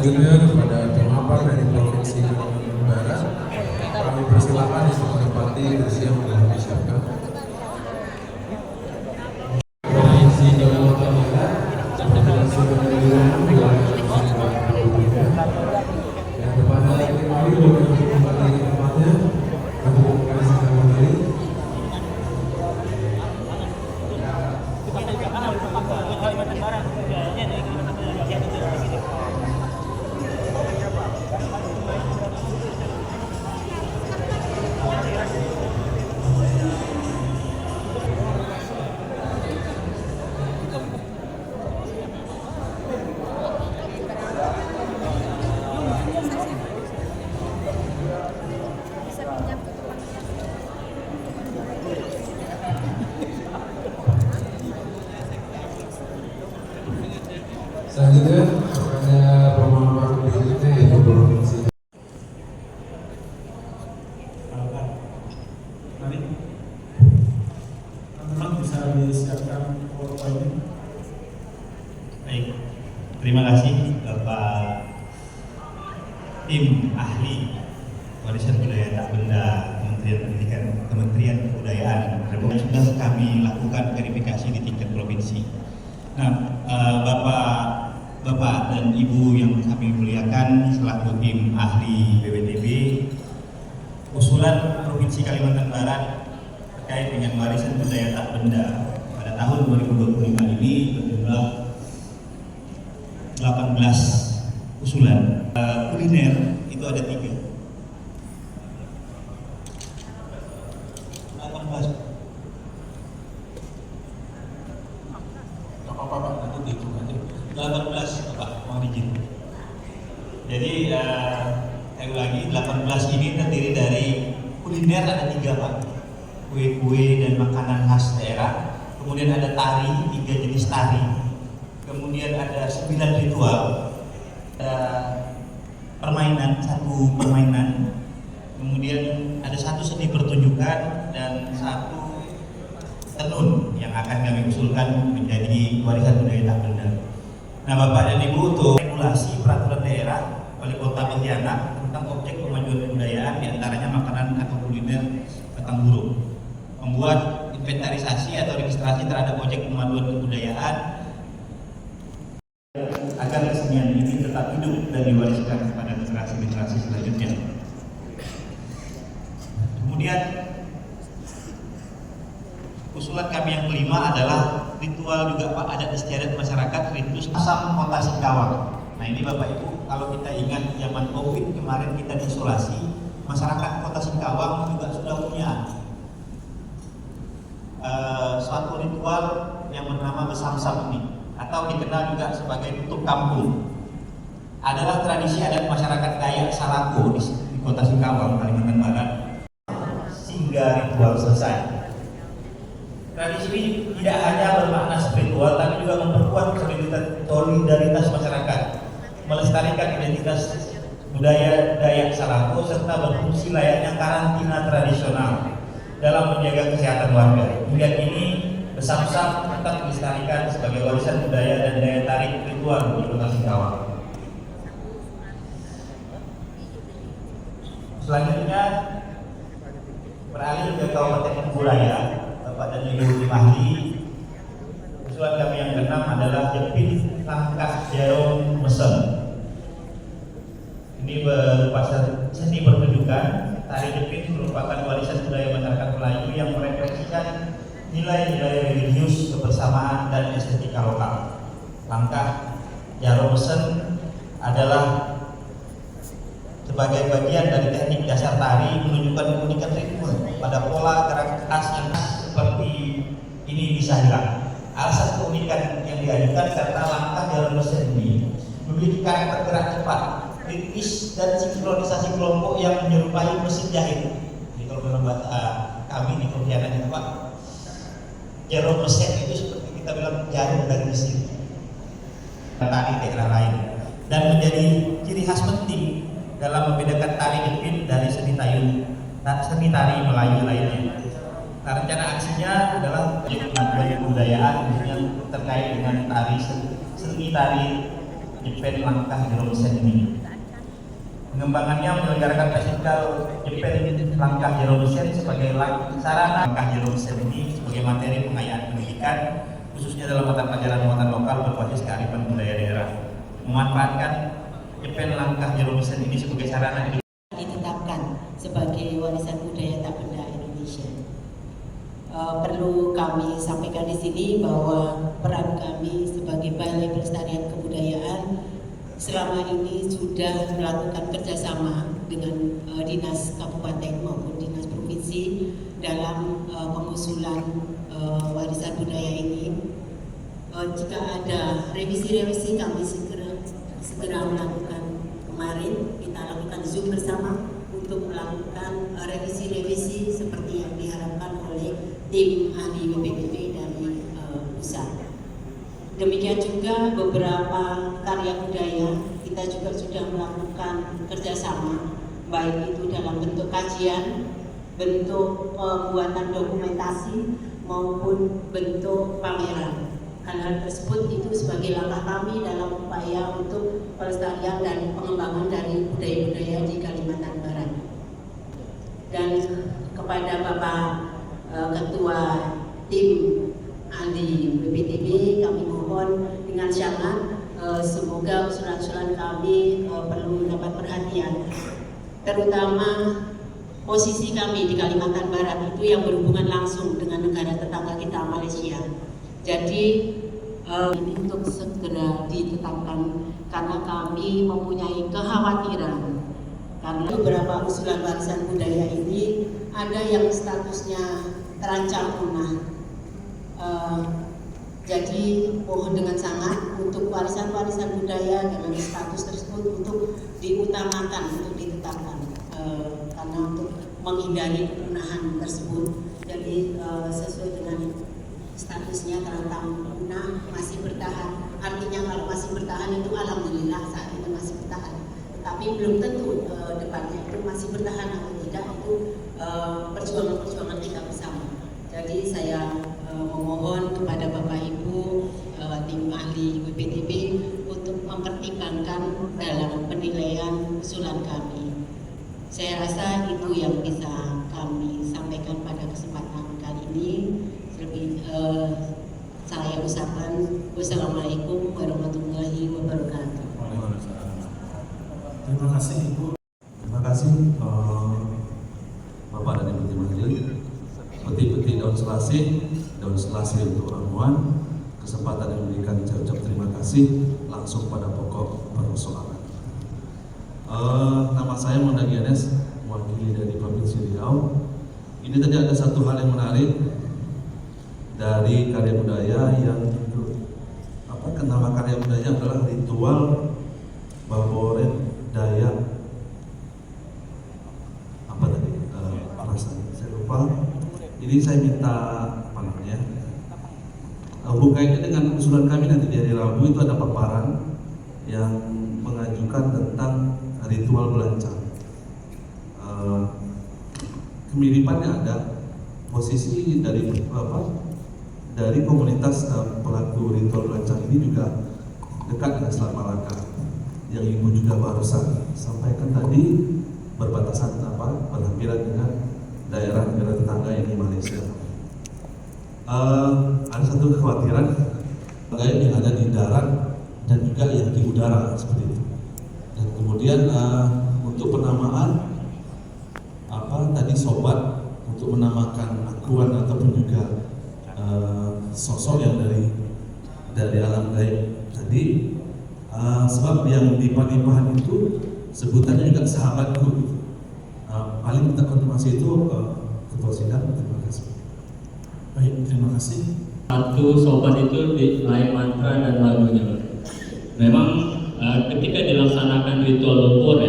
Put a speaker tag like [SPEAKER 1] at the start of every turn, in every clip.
[SPEAKER 1] Selanjutnya kepada pemaparan dari Provinsi Kalimantan Barat, kami persilakan untuk menempati kursi yang telah disiapkan. Provinsi Kalimantan Barat, Provinsi Kalimantan Barat, yang kepada kami boleh kembali ke tempatnya untuk menyaksikan kembali. Selanjutnya kepada pemaparan berikutnya yaitu Provinsi.
[SPEAKER 2] Mari, teman-teman bisa disiapkan PowerPoint.
[SPEAKER 3] Baik, terima kasih Bapak tim ahli warisan budaya tak benda Kementerian Pendidikan, Kementerian Kebudayaan Republik sudah kami lakukan verifikasi di tingkat provinsi. Nah, Bapak dan Ibu yang kami muliakan selaku tim ahli BPTB, usulan Provinsi Kalimantan Barat terkait dengan warisan budaya tak benda pada tahun 2025 ini berjumlah 18 usulan. Kuliner itu ada 3. 18.
[SPEAKER 1] Apa Pak, nanti dihitung aja.
[SPEAKER 3] 18 Pak, mohon izin. Jadi saya ulangi, 18 ini terdiri dari kuliner ada 3 Pak, kue-kue dan makanan khas daerah. Kemudian ada tari, 3 jenis tari. Kemudian ada 9 ritual, permainan, 1 permainan. Kemudian ada 1 seni pertunjukan dan 1 tenun yang akan kami usulkan menjadi warisan budaya tak benda. Nah, Bapak dan Ibu, untuk regulasi peraturan daerah Wali Kota Pontianak tentang objek pemajuan kebudayaan diantaranya makanan atau kuliner batang burung, membuat inventarisasi atau registrasi terhadap objek pemajuan kebudayaan agar kesenian ini tetap hidup dan diwariskan kepada generasi-generasi selanjutnya. Kemudian usulan kami yang kelima adalah ritual juga Pak, adat istiadat masyarakat, ritus asam kota Singkawang. Nah ini Bapak Ibu, kalau kita ingat zaman Covid kemarin kita diisolasi, masyarakat kota Singkawang juga sudah punya suatu ritual yang bernama besamsam ini, atau dikenal juga sebagai tutup kampung. Adalah tradisi adat masyarakat Dayak Salako di kota Singkawang, Kalimantan Barat, sehingga ritual selesai. Tradisi ini tidak hanya bermakna spiritual, tapi juga memperkuat solidaritas masyarakat, melestarikan identitas budaya Dayak Salako, serta berfungsi layaknya karantina tradisional dalam menjaga kesehatan warga. Hingga kini besamsam tetap dilestarikan sebagai warisan budaya dan daya tarik ritual di kota Singkawang. Selanjutnya beralih ke Kabupaten Buraya, Bapak dan Ibu tim ahli, usulan kami yang keenam adalah jepit langkah jarum mesen. Ini berupa seni pertunjukan. Tari jepit merupakan warisan budaya masyarakat Melayu yang merefleksikan nilai-nilai religius, kebersamaan, dan estetika lokal. Langkah jarum mesen adalah sebagai bagian dari teknik dasar tari menunjukkan keunikan ritme pada pola gerak khas yang seperti ini bisa hilang. Alasan keunikan yang diajukan karena langkah jarum mesin ini memiliki karakter gerak cepat, ritmis, dan sinkronisasi kelompok yang menyerupai mesin jahit. Jadi kalau dalam bahasa kami di Pontianak itu Pak, jarum mesin itu seperti kita bilang jarum dari mesin. Tari daerah lain dan menjadi ciri khas penting dalam membedakan tari jepit dari seni tari Melayu lainnya. Nah, rencana aksinya adalah kebudayaan yang terkait dengan seni tari Jepen Langkah Jerosen ini. Pengembangannya menyelenggarakan festival Jepen Langkah Jerosen sebagai sarana Langkah Jerosen ini sebagai materi pengayaan pendidikan khususnya dalam mata pelajaran muatan lokal berbasis kearifan budaya daerah. Memanfaatkan Jepen Langkah Jerosen ini sebagai sarana
[SPEAKER 4] ditetapkan sebagai warisan budaya tak benda Indonesia. Perlu kami sampaikan di sini bahwa peran kami sebagai Balai Pelestarian Kebudayaan selama ini sudah melakukan kerjasama dengan dinas kabupaten maupun dinas provinsi dalam pengusulan warisan budaya ini. Jika ada revisi-revisi kami segera melakukan. Kemarin kita lakukan Zoom bersama untuk melakukan revisi-revisi seperti yang diharapkan oleh tim ahli BPPT dari pusat. Demikian juga beberapa karya budaya kita juga sudah melakukan kerjasama, baik itu dalam bentuk kajian, bentuk pembuatan dokumentasi maupun bentuk pameran. Hal-hal tersebut itu sebagai langkah kami dalam upaya untuk pelestarian dan pengembangan dari budaya-budaya di Kalimantan Barat. Dan kepada Bapak Ketua Tim Ahli BPTB kami mohon dengan sangat semoga usulan-usulan kami perlu mendapat perhatian, terutama posisi kami di Kalimantan Barat itu yang berhubungan langsung dengan negara tetangga kita Malaysia. Jadi ini untuk segera ditetapkan karena kami mempunyai kekhawatiran karena beberapa usulan warisan budaya ini ada yang statusnya terancam punah. Jadi mohon dengan sangat untuk warisan-warisan budaya dengan status tersebut untuk diutamakan untuk ditetapkan karena untuk menghindari kepunahan tersebut. Jadi sesuai dengan statusnya terancam punah masih bertahan. Artinya kalau masih bertahan itu alhamdulillah saat ini masih bertahan. Tetapi belum tentu depannya itu masih bertahan atau tidak, itu perjuangan-perjuangan kita bersama. Jadi saya memohon kepada Bapak Ibu tim ahli BPTB untuk mempertimbangkan dalam penilaian usulan kami. Saya rasa itu yang bisa kami sampaikan pada kesempatan kali ini. Lebih saya ucapkan wassalamualaikum warahmatullahi wabarakatuh.
[SPEAKER 2] Terima kasih Ibu.
[SPEAKER 1] Terima kasih Bapak dan Ibu Tim Ahli. Peti-peti daun selasih untuk ramuan. Kesempatan yang diberikan ucap terima kasih langsung pada pokok persoalan. Nama saya Mondagi Enes, mewakili dari Provinsi Riau. Ini tadi ada satu hal yang menarik dari karya budaya yang nama karya budaya adalah ritual Baboret Dayak apa tadi rasanya saya lupa. Ini saya minta apa namanya hubungannya dengan usulan kami nanti di hari Rabu itu ada paparan yang mengajukan tentang ritual belancang. Kemiripannya ada posisi dari dari komunitas pelaku ritual belancang ini juga dekat dengan Selat Malaka yang Ibu juga barusan sampaikan tadi, berbatasan berhampiran dengan daerah negara tetangga yang di Malaysia. Ada satu kekhawatiran yang ada di darat dan juga yang di udara seperti itu. Dan kemudian untuk penamaan tadi sobat untuk menamakan akuan ataupun juga sosok yang dari alam gaib tadi, sebab yang di Panipahan itu sebutannya juga sahabatku. Paling minta konfirmasi itu ketua sidang. Terima kasih.
[SPEAKER 2] Baik, terima kasih.
[SPEAKER 5] Satu sobat itu di lain mantra dan lagunya. Memang ketika dilaksanakan ritual lumpur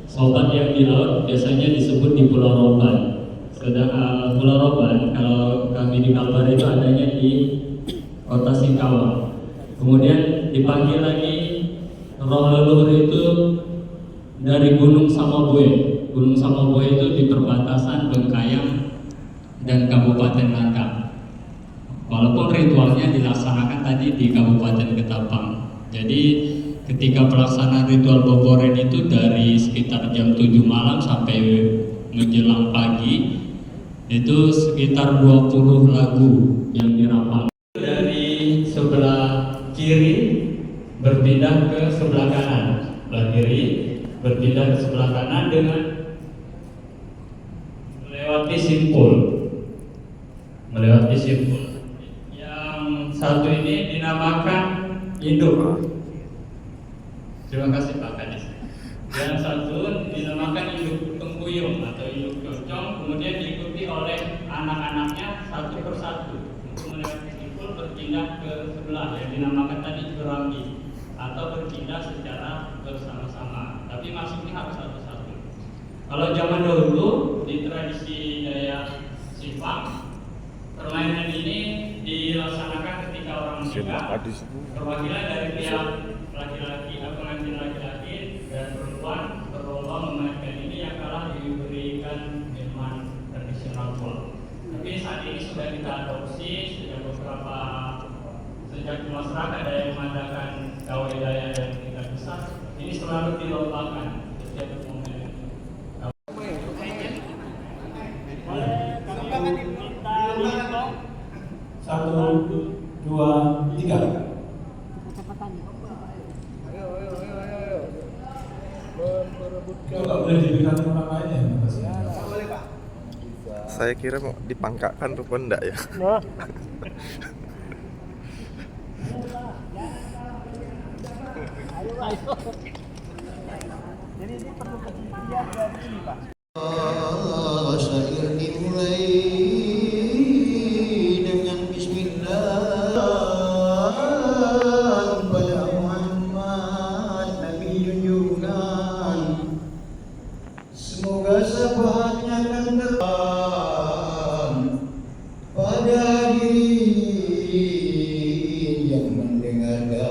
[SPEAKER 5] sobat yang di laut biasanya disebut di Pulau Roban. Sedang Pulau Roban kalau kami di Kalbar itu adanya di Kota Singkawang. Kemudian dipanggil lagi roh leluhur itu dari Gunung Samoboe. Gunung Samoboe itu di perbatasan Bengkayang dan Kabupaten Langkat. Walaupun ritualnya dilaksanakan tadi di Kabupaten Ketapang. Jadi ketika pelaksanaan ritual Boboren itu dari sekitar jam 7 malam sampai menjelang pagi itu sekitar 20 lagu yang dirapal. Dari sebelah kiri berpindah ke sebelah kanan, sebelah kiri berpindah ke sebelah kanan dengan melewati simpul. Yang satu ini dinamakan induk. Terima kasih Pak Kadis. Yang satu dinamakan induk pengguyung atau induk cocong, kemudian diikuti oleh anak-anaknya satu persatu. Untuk melewati simpul berpindah ke sebelah yang dinamakan tadi curangi atau berpindah secara bersama-sama. Tapi masuknya harus satu-satu. Kalau zaman dahulu di tradisi Dayak Sipang, permainan ini dilaksanakan ketika orang menikah. Perwakilan dari pihak laki-laki, pengantin laki-laki dan perempuan berlomba memainkan ini, yang kalah diberikan minuman tradisional pol. Tapi saat ini sudah kita adopsi sejak masyarakat Dayak mengadakan kawai Dayak yang tingkat besar, ini selalu dilombakan setiap momen.
[SPEAKER 2] Satu, dua, tiga. Itu nggak boleh diberikan orang lain ya?
[SPEAKER 6] Saya kira mau dipangkakkan tuh enggak ya?
[SPEAKER 7] Jadi ini perlu kegiatan dari ini Pak.
[SPEAKER 8] Syair dimulai dengan bismillah pada Muhammad Nabi junjungan, semoga syafaatnya akan datang pada diri yang mendengarkan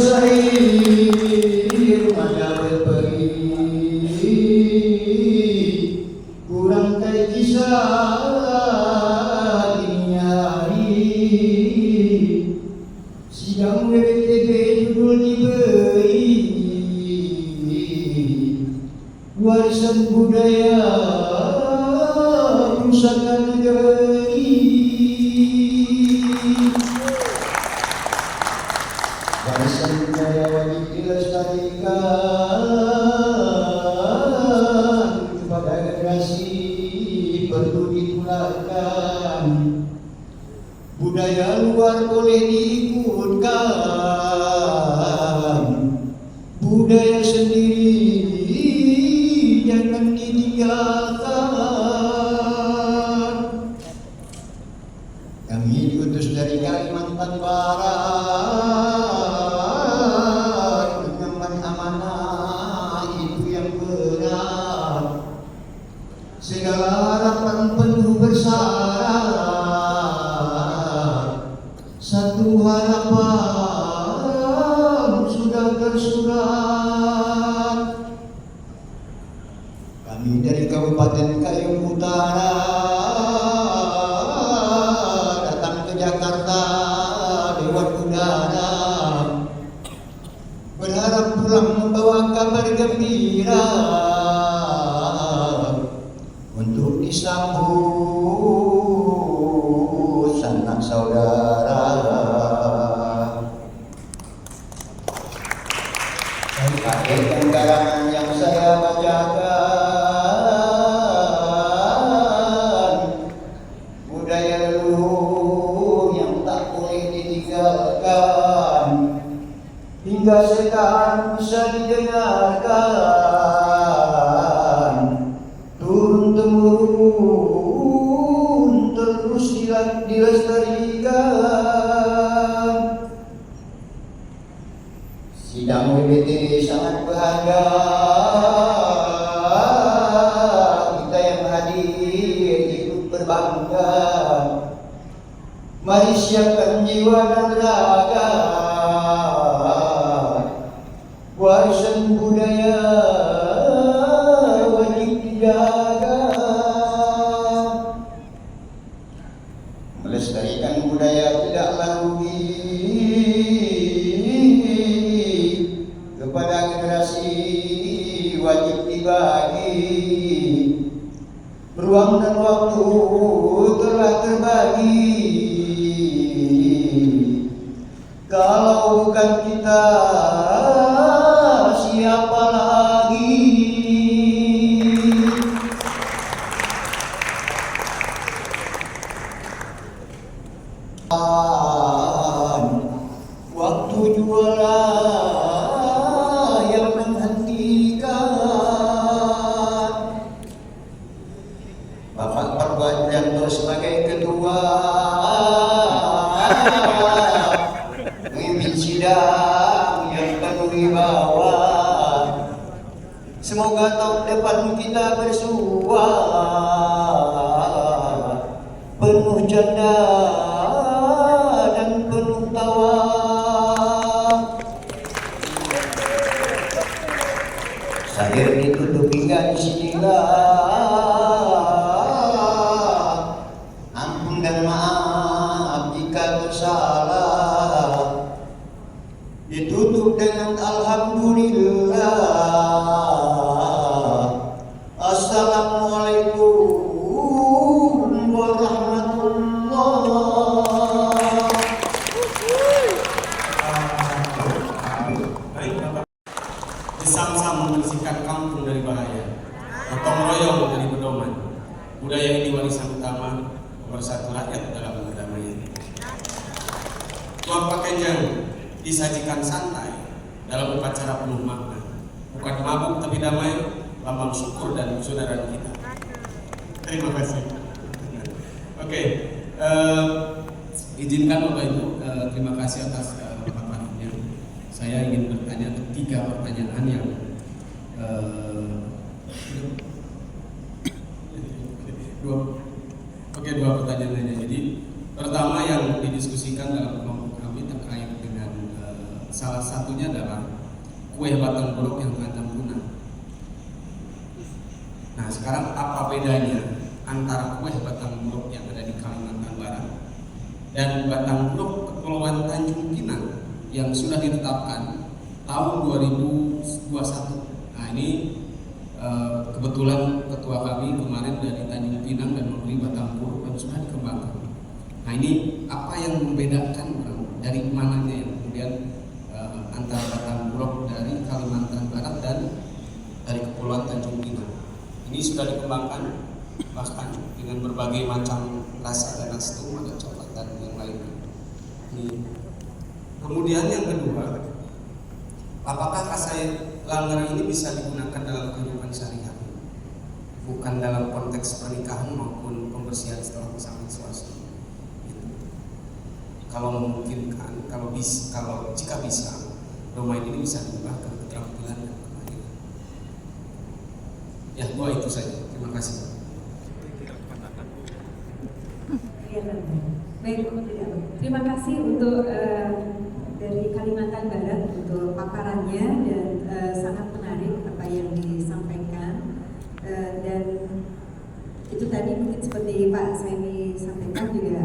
[SPEAKER 8] syair mana berperi kurang tai kisah dini hari sidang WTB judul diberi warisan budaya Pusaka Negeri. Warisan budaya wajib dilestarikan kepada generasi, perlu ditularkan. Budaya luar boleh diikutkan, budaya sendiri jangan ditinggalkan. Kami diutus dari Kalimantan Barat mengemban amanah itu yang berat. Segala harapan penuh bersyarat, satu harapan sudah tersurat. Kami dari Kabupaten Kayong Utara datang ke Jakarta lewat udara, berharap pulang membawa kabar gembira untuk disambut sanak saudara. Akhir dan karangan yang saya bacakan, budaya leluhur yang tak boleh ditinggalkan, hingga sekarang bisa didengarkan, turun temurun terus dilestarikan. Sidang WBT sangat bahagia, kita yang hadir ikut berbangga. Mari siapkan jiwa dan raga, warisan budaya wajib dijaga. Melestarikan budaya tidaklah rugi, ruang dan waktu telah terbagi. Kalau bukan kita, siapa lagi? Waktu jualan yang menghentikan. Bapak Perbanjanto sebagai ketua memimpin sidang yang penuh wibawa. Semoga tahun depan kita bersua penuh canda dan penuh tawa. Saya ditutup hingga di sinilah. Ampun dan maaf jika tersalah. Ditutup dengan alhamdulillah. Assalamualaikum warahmatullahi.
[SPEAKER 9] Bersama-sama membersihkan kampung dari bahaya, gotong royong dari pedoman. Budaya ini warisan utama pemersatu rakyat dalam berdamai. Tuan Pakenjang disajikan santai dalam upacara penuh makna, bukan mabuk tapi damai, lambang syukur dan persaudaraan kita. Terima kasih. Oke, izinkan Bapak Ibu, terima kasih atas paparannya. Saya ingin bertanya 3 pertanyaan yang dua pertanyaan lainnya. Jadi pertama yang didiskusikan dalam kelompok kami terkait dengan salah satunya adalah kue batang blok yang terancam punah. Nah, sekarang apa bedanya antara kue batang blok yang ada di Kalimantan Barat dan batang blok Kepulauan Tanjung Pinang yang sudah ditetapkan tahun 2021. Nah, ini kebetulan ketua kami kemarin dari Tanjung Pinang dan membeli batang blok dan sudah dikembangkan. Nah, ini apa yang membedakan dari mananya yang kemudian antara batang blok dari Kalimantan Barat dan dari Kepulauan Tanjung Pinang? Ini sudah dikembangkan bahkan dengan berbagai macam rasa dan nastum, ada coklat dan yang lainnya. Kemudian yang kedua, apakah kasai langgar ini bisa digunakan dalam kehidupan sehari-hari, bukan dalam konteks pernikahan maupun pembersihan setelah pasangan suami? Kalau memungkinkan, jika bisa, domain ini bisa diubah ke keterampilan dan kemahiran. Ya, itu saja. Terima kasih.
[SPEAKER 10] Baik, terima kasih untuk dari Kalimantan Barat untuk paparannya dan sangat menarik apa yang disampaikan, dan itu tadi mungkin seperti Pak Saimi sampaikan juga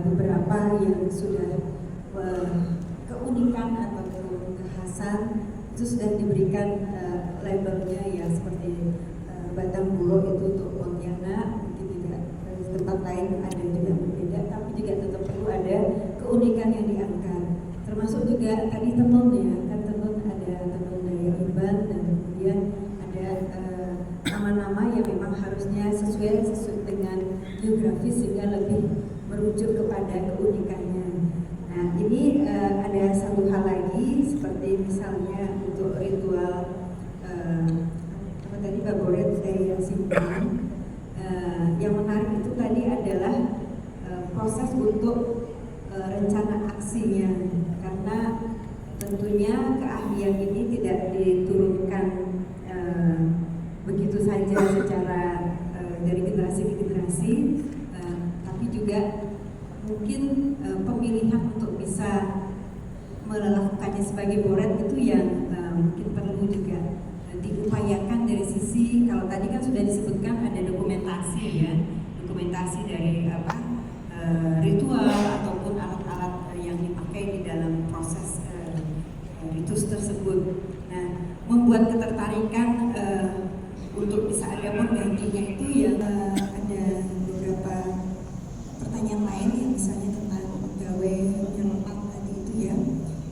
[SPEAKER 10] beberapa yang sudah keunikan atau kekhasan itu sudah diberikan labelnya ya, seperti batang buro itu untuk Pontianak, mungkin juga di tempat lain ada juga berbeda, tapi juga tetap perlu ada keunikan yang diangkat. Termasuk juga tadi tenunnya, kan tenun ada tenun daya Iban dan kemudian ada nama-nama yang memang harusnya sesuai dengan geografis sehingga lebih merujuk kepada keunikannya. Nah, ini ada satu hal lagi seperti misalnya untuk ritual apa tadi Baboret dari Simpang. Yang menarik itu tadi adalah proses untuk rencana aksinya, karena tentunya keahlian ini tidak diturunkan begitu saja secara dari generasi ke generasi, tapi juga mungkin pemilihan untuk bisa melakukannya sebagai boret itu yang mungkin perlu juga diupayakan dari sisi, kalau tadi kan sudah disebutkan ada dokumentasi ya, dokumentasi dari ritual ataupun alat-alat yang dipakai di dalam proses ritus tersebut. Nah, membuat ketertarikan untuk bisa ada penggantinya itu ya, ada yang lain yang misalnya tentang gawe nyelamat tadi itu ya,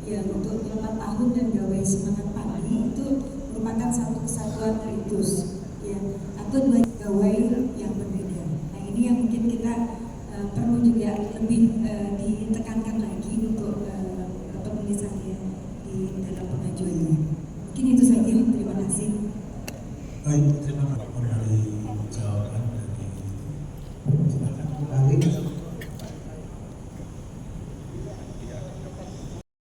[SPEAKER 10] yang untuk nyelamat tahun dan gawe semangat pagi itu merupakan satu kesatuan ritus ya, atau dua gawe yang berbeda. Nah ini yang mungkin kita perlu juga lebih ditekankan lagi untuk penulisannya di dalam pengajuannya. Mungkin itu saja. Terima kasih.
[SPEAKER 2] Baik, terima kasih dari jawaban